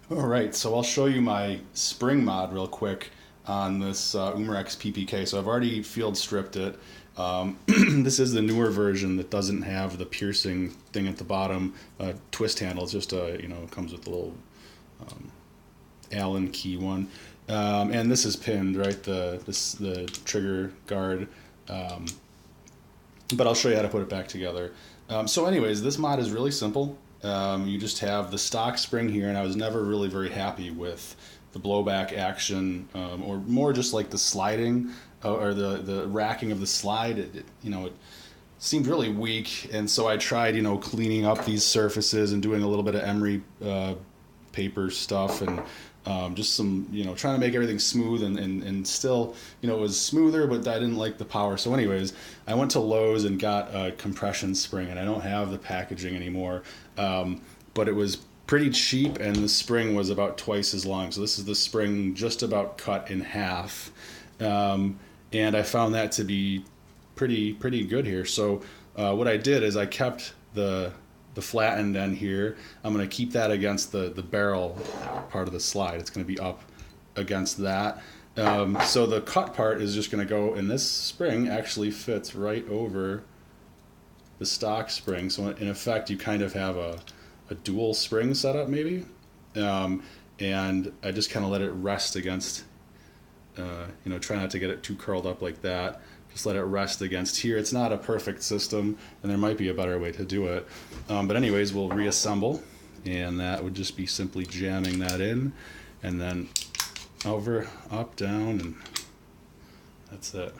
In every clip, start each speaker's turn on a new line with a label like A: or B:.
A: All right, so I'll show you my spring mod real quick on this Umarex PPK. So I've already field stripped it. This is the newer version that doesn't have the piercing thing at the bottom twist handle. It's just it comes with a little Allen key one, and this is pinned right the trigger guard. But I'll show you how to put it back together. So anyways, this mod is really simple. You just have the stock spring here, and I was never really very happy with the blowback action, or more just like the sliding or the racking of the slide. It seemed really weak, and so I tried cleaning up these surfaces and doing a little bit of emery paper stuff and just some trying to make everything smooth and still it was smoother, but I didn't like the power. So anyways, I went to Lowe's and got a compression spring, and I don't have the packaging anymore, but it was pretty cheap, and the spring was about twice as long. So this is the spring just about cut in half, and I found that to be pretty good here. So what I did is I kept the flattened end here. I'm going to keep that against the barrel part of the slide. It's going to be up against that. So the cut part is just going to go, and this spring actually fits right over the stock spring. So in effect, you kind of have a dual spring setup maybe. And I just kind of let it rest against, try not to get it too curled up like that. Just let it rest against here. It's not a perfect system, and there might be a better way to do it. But anyways, we'll reassemble, and that would just be simply jamming that in, and then over, up, down, and that's it.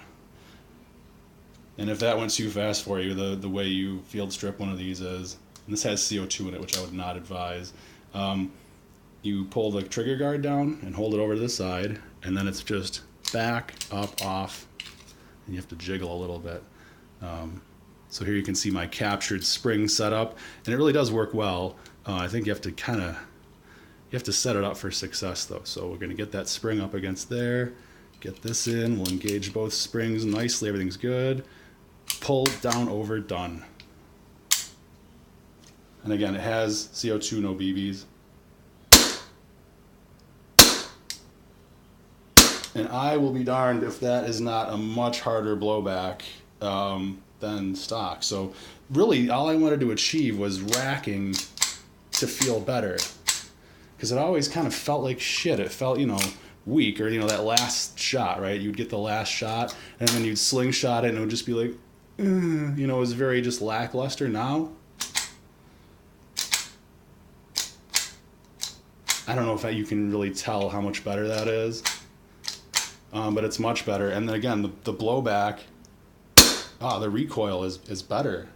A: And if that went too fast for you, the way you field strip one of these is, and this has CO2 in it, which I would not advise, you pull the trigger guard down and hold it over to the side, and then it's just back, up, off, and you have to jiggle a little bit. So here you can see my captured spring setup, and it really does work well. I think you have to set it up for success though. So we're going to get that spring up against there, get this in, we'll engage both springs nicely, everything's good. Pull down, over, done. And again, it has CO2, no BBs. And I will be darned if that is not a much harder blowback than stock. So really, all I wanted to achieve was racking to feel better, because it always kind of felt like shit. It felt, weak, or that last shot, right? You'd get the last shot, and then you'd slingshot it, and it would just be like, it was very just lackluster. Now, I don't know if you can really tell how much better that is. But it's much better. And then again, the blowback, the recoil is better.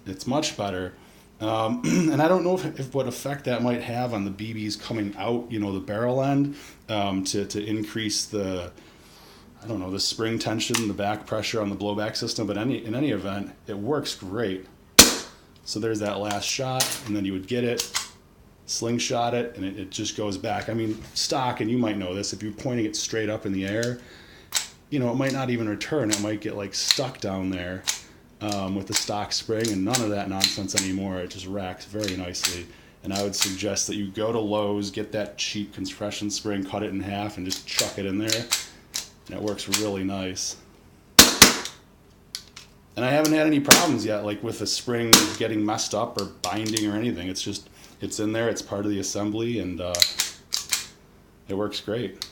A: It's much better. And I don't know if what effect that might have on the BBs coming out, the barrel end, to increase the spring tension, the back pressure on the blowback system. But in any event, it works great. So there's that last shot, and then you would get it, slingshot it, and it just goes back. I mean, stock, and you might know this, if you're pointing it straight up in the air, it might not even return. It might get like stuck down there with the stock spring, and none of that nonsense anymore. It just racks very nicely. And I would suggest that you go to Lowe's, get that cheap compression spring, cut it in half, and just chuck it in there. And it works really nice. And I haven't had any problems yet, like with the spring getting messed up or binding or anything. It's in there, it's part of the assembly, and it works great.